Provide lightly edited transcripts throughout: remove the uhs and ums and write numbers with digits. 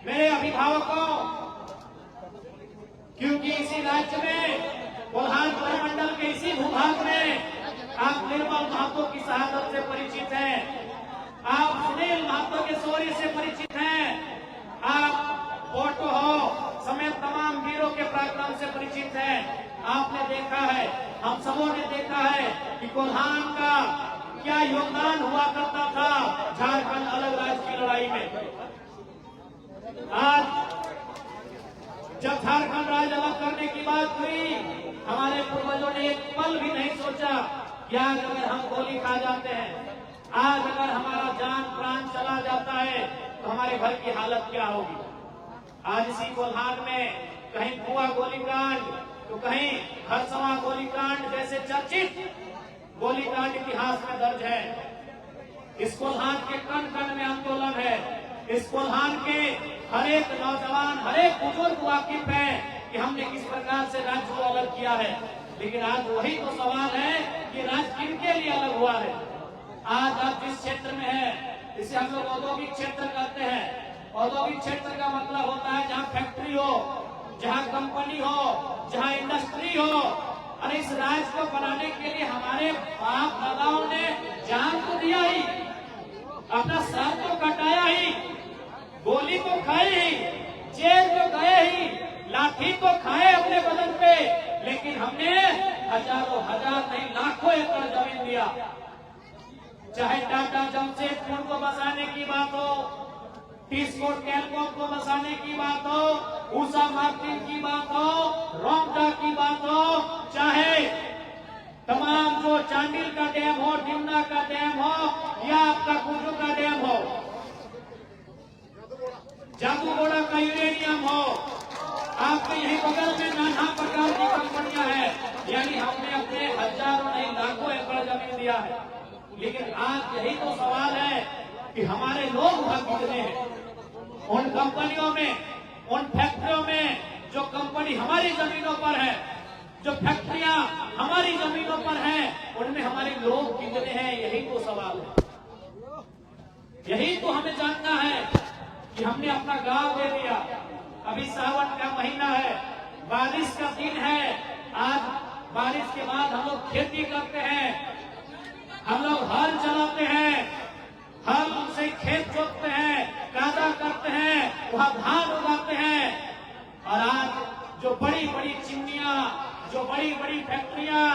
मेरे अभिभावकों, क्योंकि इसी राज्य में कोल्हान परिमंडल के इसी भूभाग में आप निर्मल महतो की शहादत से परिचित हैं, आप सुनील महतो के शौर्य से परिचित हैं, आप फोटो हो समेत तमाम वीरों के पराक्रम से परिचित हैं। आपने देखा है, हम सबों ने देखा है कि कोल्हान का क्या योगदान हुआ करता था झारखंड अलग राज्य की लड़ाई में। आज जब झारखंड राज्य अलग करने की बात हुई, हमारे पूर्वजों ने एक पल भी नहीं सोचा कि आज अगर हम गोली खा जाते हैं, आज अगर हमारा जान प्राण चला जाता है तो हमारे घर की हालत क्या होगी। आज इसी कोल्हान में कहीं कुआ गोलीकांड तो कहीं हरसवा गोलीकांड जैसे चर्चित गोलीकांड इतिहास में दर्ज है। इस कोल्हान के कण कण में आंदोलन है। इस कोल्हान के हर एक नौजवान, हर एक बुजुर्ग वाकिफ है कि हमने किस प्रकार से राज्य को अलग किया है। लेकिन आज वही तो सवाल है कि राज्य किनके लिए अलग हुआ है। आज आप जिस क्षेत्र में है, इसे हम लोग औद्योगिक क्षेत्र कहते हैं। औद्योगिक क्षेत्र का मतलब होता है जहाँ फैक्ट्री हो, जहाँ कंपनी हो, जहाँ इंडस्ट्री हो। और इस राज्य को बनाने के लिए हमारे बाप दादाओं ने जान तो दिया ही, अपना सर तो कटाया ही, गोली तो खाई ही, जेल तो गए ही, लाठी तो खाए अपने बदन पे, लेकिन हमने हजारों हजार नहीं लाखों एकड़ जमीन दिया। चाहे टाटा जमशेदपुर को बसाने की बात हो, टीस्कोट कैलकॉम को बसाने की बात हो, ऊषा मार्टिन की बात हो, रोमटा की बात हो, चाहे तमाम जो चांडिल का डैम हो, डिमना का डैम हो, या आपका कुजू का डैम हो, जादूगोड़ा का यूरेनियम हो, आपके यही बगल में नाना प्रकार की कंपनियां हैं। यानी हमने अपने हजारों नहीं लाखों एकड़ जमीन दिया है। लेकिन आज यही तो सवाल है कि हमारे लोग वहां कितने हैं। उन कंपनियों में, उन फैक्ट्रियों में जो कंपनी हमारी जमीनों पर है, जो फैक्ट्रियां हमारी जमीनों पर हैं, उनमें हमारे लोग कितने हैं, यही तो सवाल है। यही तो हमें जानना है कि हमने अपना गांव दे दिया। अभी सावन का महीना है, बारिश का दिन है। आज बारिश के बाद हम लोग खेती करते हैं, हम लोग हल चलाते हैं, हल से खेत जोतते हैं, कादा करते हैं, वहां धान उगाते हैं। और आज जो बड़ी बड़ी चिमनियां, जो बड़ी बड़ी फैक्ट्रियां,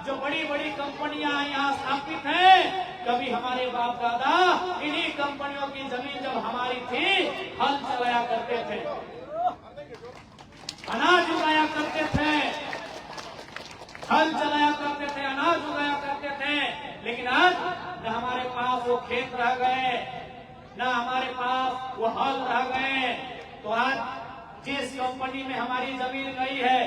जो बड़ी बड़ी कंपनियां यहाँ स्थापित हैं, कभी हमारे बाप दादा इन्हीं कंपनियों की जमीन जब हमारी थी, हल चलाया करते थे, अनाज उगाया करते थे, हल चलाया करते थे, अनाज उगाया करते थे। लेकिन आज न हमारे पास वो खेत रह गए, न हमारे पास वो हल रह गए। तो आज जिस कंपनी में हमारी जमीन गई है,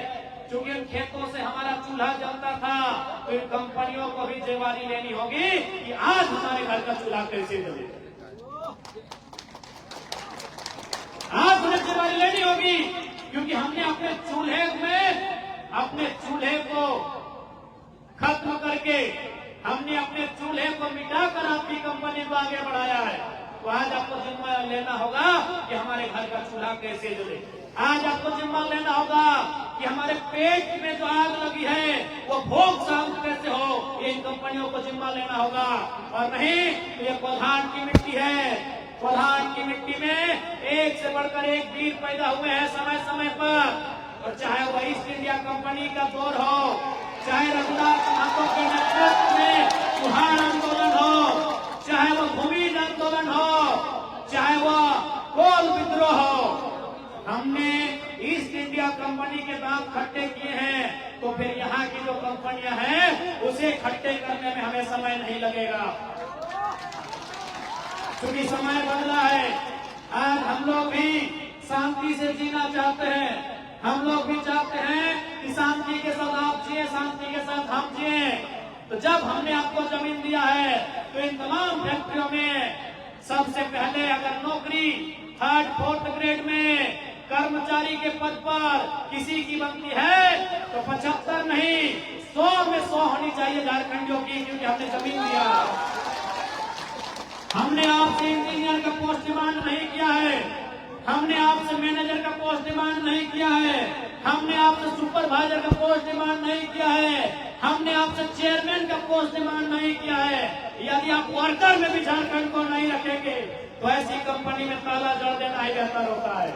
चूंकि इन खेतों से हमारा चूल्हा जलता था, तो इन कंपनियों को भी जिम्मेवारी लेनी होगी कि आज हमारे घर का चूल्हा कैसे जले। आज हमें जिम्मेवारी लेनी होगी, क्योंकि हमने अपने चूल्हे को खत्म करके, हमने अपने चूल्हे को मिटाकर आपकी कंपनी को आगे बढ़ाया है। तो आज आपको जिम्मा लेना होगा कि हमारे घर का चूल्हा कैसे जले। आज आपको जिम्मा लेना होगा कि हमारे पेट में जो आग लगी है वो भोग शांत कैसे हो, ये इन कंपनियों को जिम्मा लेना होगा। और नहीं तो ये कोल्हान की मिट्टी है, कोल्हान की मिट्टी में एक से बढ़कर एक वीर पैदा हुए हैं समय समय पर। और चाहे वो ईस्ट इंडिया कंपनी का दौर हो, चाहे रघुनाथ महतो के नेतृत्व में चौहान आंदोलन हो, चाहे वो भूमिज आंदोलन हो, चाहे वो कोल विद्रोह हो, हमने ईस्ट इंडिया कंपनी के दांत खट्टे किए हैं। तो फिर यहाँ की जो कंपनियां हैं उसे खट्टे करने में हमें समय नहीं लगेगा, क्योंकि समय बदला है। आज हम लोग भी शांति से जीना चाहते हैं, हम लोग भी चाहते हैं कि शांति के साथ आप जिए, शांति के साथ हम जिए। तो जब हमने आपको जमीन दिया है तो इन तमाम फैक्ट्रियों में सबसे पहले अगर नौकरी 3rd 4th ग्रेड में कर्मचारी के पद पर किसी की बनती है तो 75 नहीं 100 में 100 होनी चाहिए झारखंडियों की, क्योंकि हमने जमीन दिया। हमने आपसे इंजीनियर का पोस्ट डिमांड नहीं किया है, हमने आपसे मैनेजर का पोस्ट डिमांड नहीं किया है, हमने आपसे सुपरवाइजर का पोस्ट डिमांड नहीं किया है, हमने आपसे चेयरमैन का पोस्ट डिमांड नहीं किया है। यदि आप वर्कर में भी झारखंड को नहीं रखेंगे तो ऐसी कंपनी में ताला जड़ देना ही बेहतर होता है।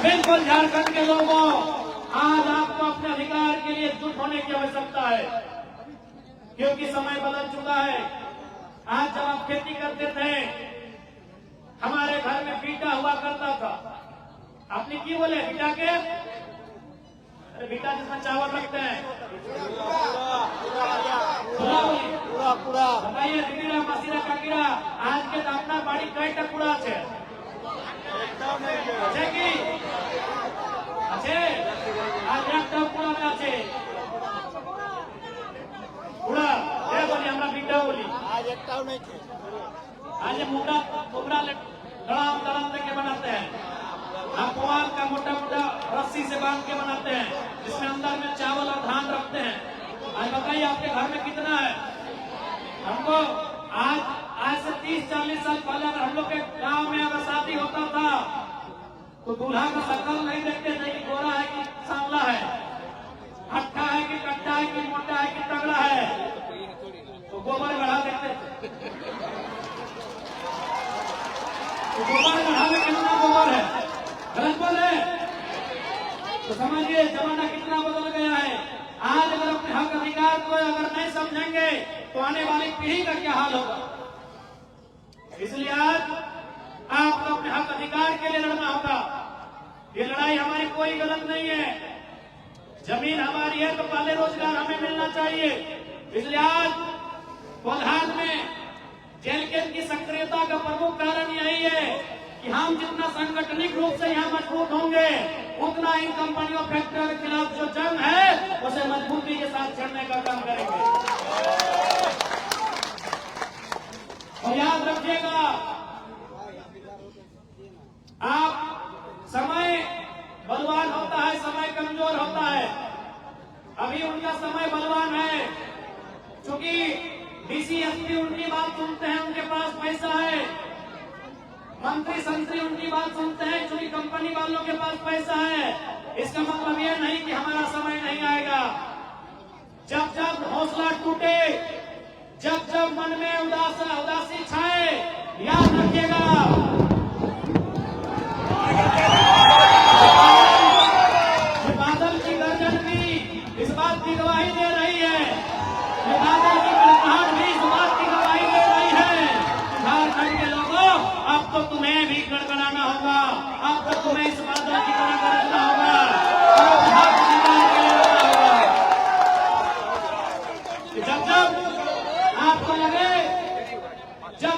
बिल्कुल झारखंड के लोगों, आज आपको अपने अधिकार के लिए एकजुट होने की आवश्यकता है, क्योंकि समय बदल चुका है। आज जब आप खेती करते थे, हमारे घर में बीटा हुआ करता था। आपने की बोले बीटा के? अरे बीटा जिसमें चावल रखते हैं, पूरा बताइए। कीड़ा मसीरा का कीड़ा आज के अपना बाड़ी कई टुकड़ा है की अच्छे आज एक टुकड़ा में अच्छे पूरा ये बोली हमरा बीटा बोली आज एक टाउ नहीं थे। आज मुंडा मुंडा दड़ाम दड़ाम लेके बनाते हैं, हम पुआल का मोटा मोटा रस्सी से बांध के बनाते हैं, जिसमें अंदर में चावल और धान रखते हैं। आज बताइए आपके घर में कितना है? हमको आज से 30-40 साल पहले अगर हम लोग के गांव में अगर शादी होता था तो दूल्हा का शक्ल नहीं देखते थे कि गोरा है कि सांवला है, हट्टा है कि कट्टा है कि मोटा है कि तगड़ा है, तो गोबर बढ़ा देते थे। तो गोबर बढ़ा में कितना गोबर है? गलत बोल है? तो समझिए जमाना कितना बदल गया है। आज अगर अपने हक अधिकार को अगर नहीं समझेंगे तो आने वाली पीढ़ी का क्या हाल होगा। इसलिए आज आपको अपने हक अधिकार के लिए लड़ना होगा। ये लड़ाई हमारी कोई गलत नहीं है, जमीन हमारी है तो पहले रोजगार हमें मिलना चाहिए। इसलिए आज कोल्हान में जेल केस की सक्रियता का प्रमुख कारण यही है कि हम जितना सांगठनिक रूप से यहाँ मजबूत होंगे उतना इन कंपनियों फैक्ट्रियों के खिलाफ जो जंग है उसे मजबूती के साथ छेड़ने का काम करेंगे। और याद रखिएगा, आप समय बलवान होता है, समय कमजोर होता है। अभी उनका समय बलवान है, क्योंकि डीसी एसपी उनकी बात सुनते हैं, उनके पास पैसा है। मंत्री संतरी उनकी बात सुनते हैं, क्योंकि कंपनी वालों के पास पैसा है। इसका मतलब यह नहीं कि हमारा समय नहीं आएगा। जब जब हौसला टूटे, जब जब मन में उदासी छाए, याद रखिएगा बादल की गर्जन भी इस बात की गवाही दे रही है, ये बादल की गड़गड़ाहट भी इस बात की गवाही दे रही है। झारखंड के लोगों, अब तो तुम्हें भी गड़गड़ाना होगा, अब तो तुम्हें इस बादल की तरह गरजना होगा, हक अधिकार के लिए लड़ना होगा।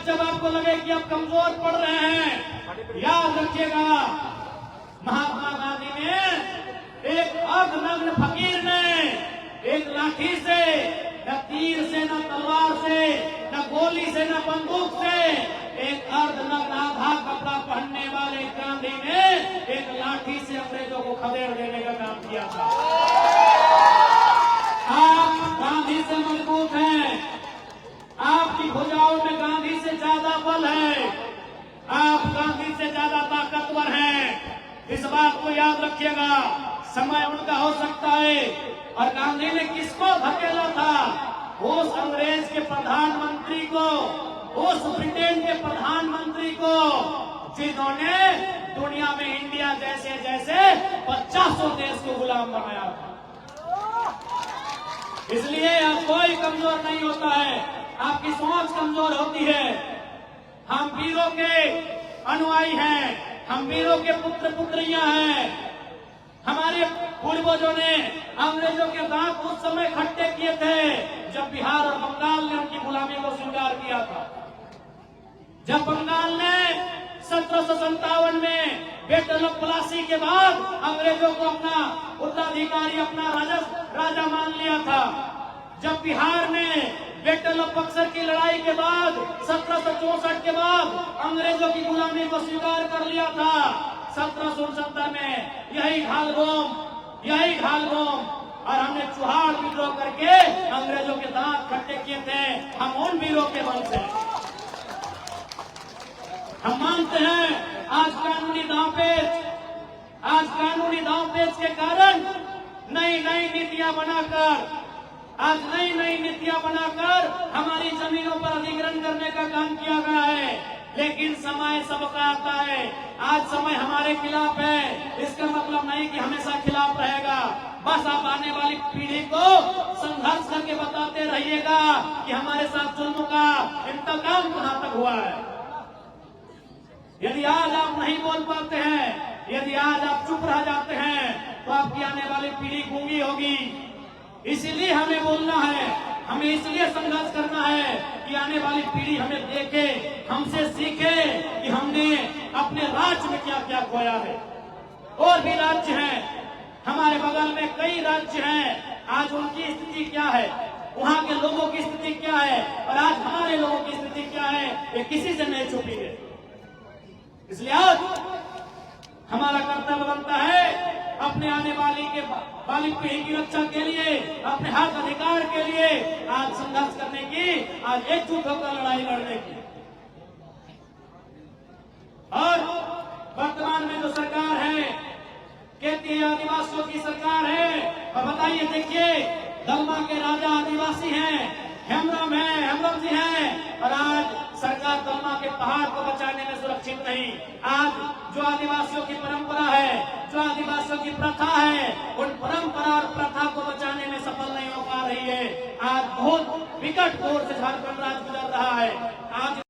जब आपको लगे कि आप कमजोर पड़ रहे हैं, याद रखिएगा महात्मा गांधी ने एक अर्धनग्न फकीर ने एक लाठी से, न तीर से, न तलवार से, न गोली से, न बंदूक से, एक अर्धनग्न आधा कपड़ा पहनने वाले गांधी ने एक लाठी से अंग्रेजों को खदेड़ देने का काम किया था। आप गांधी से मजबूत हैं, आपकी भुजाओं में गांधी से ज्यादा बल है, आप गांधी से ज्यादा ताकतवर हैं। इस बात को याद रखिएगा। समय उनका हो सकता है, और गांधी ने किसको धकेला था? उस अंग्रेज के प्रधानमंत्री को, उस ब्रिटेन के प्रधानमंत्री को, जिन्होंने दुनिया में इंडिया जैसे जैसे 50 देश को गुलाम बनाया था। इसलिए अब कोई कमजोर नहीं होता है, आपकी सोच कमजोर होती है। हम वीरों के अनुयायी हैं, हम वीरों के पुत्र पुत्रियां हैं। हमारे पूर्वजों ने अंग्रेजों के दांत उस समय खट्टे किए थे जब बिहार और बंगाल ने उनकी गुलामी को स्वीकार किया था। जब बंगाल ने 1757 में बैटल ऑफ प्लासी के बाद अंग्रेजों को अपना उत्तराधिकारी, अपना राजा मान लिया था। जब बिहार ने बैटल ऑफ बक्सर की लड़ाई के बाद 1764 के बाद अंग्रेजों की गुलामी को स्वीकार कर लिया था। 1769 में यही ढालगोम और हमने चुहाड़ विद्रोह करके अंग्रेजों के दांत खट्टे किए थे। हम उन वीरों के बल से हम मानते हैं आज कानूनी दांवपेच के कारण नई नीतियां बनाकर हमारी जमीनों पर अधिग्रहण करने का काम किया गया है। लेकिन समय सबका आता है। आज समय हमारे खिलाफ है, इसका मतलब नहीं कि हमेशा खिलाफ रहेगा। बस आप आने वाली पीढ़ी को संघर्ष करके बताते रहिएगा कि हमारे साथ जुल्म का इंतकाम कहां तक हुआ है। यदि आज आप नहीं बोल पाते हैं, यदि आज आप चुप रह जाते हैं, तो आपकी आने वाली पीढ़ी गूंगी होगी। इसलिए हमें बोलना है, हमें इसलिए संघर्ष करना है कि आने वाली पीढ़ी हमें देखे, हमसे सीखे कि हमने अपने राज्य में क्या क्या खोया है। और भी राज्य हैं, हमारे बगल में कई राज्य हैं, आज उनकी स्थिति क्या है, वहां के लोगों की स्थिति क्या है और आज हमारे लोगों की स्थिति क्या है, ये किसी से नहीं छुपी है। इसलिए आज हमारा कर्तव्य बनता है अपने आने वाली पीढ़ी की रक्षा के लिए, अपने हक अधिकार के लिए आज संघर्ष करने की, आज एकजुट होकर लड़ाई लड़ने की। और वर्तमान में जो सरकार है, कहती है आदिवासियों की सरकार है, और बताइए, देखिए दलमा के राजा आदिवासी हैं, हेमरम जी हैं, और आज सरकार दलमा के पहाड़ को बचाने में सुरक्षित नहीं। आज जो आदिवासियों की परंपरा है, जो आदिवासियों की प्रथा है, उन परंपरा और प्रथा को बचाने में सफल नहीं हो पा रही है। आज बहुत विकट दौर से झारखंड राज्य गुजर रहा है। आज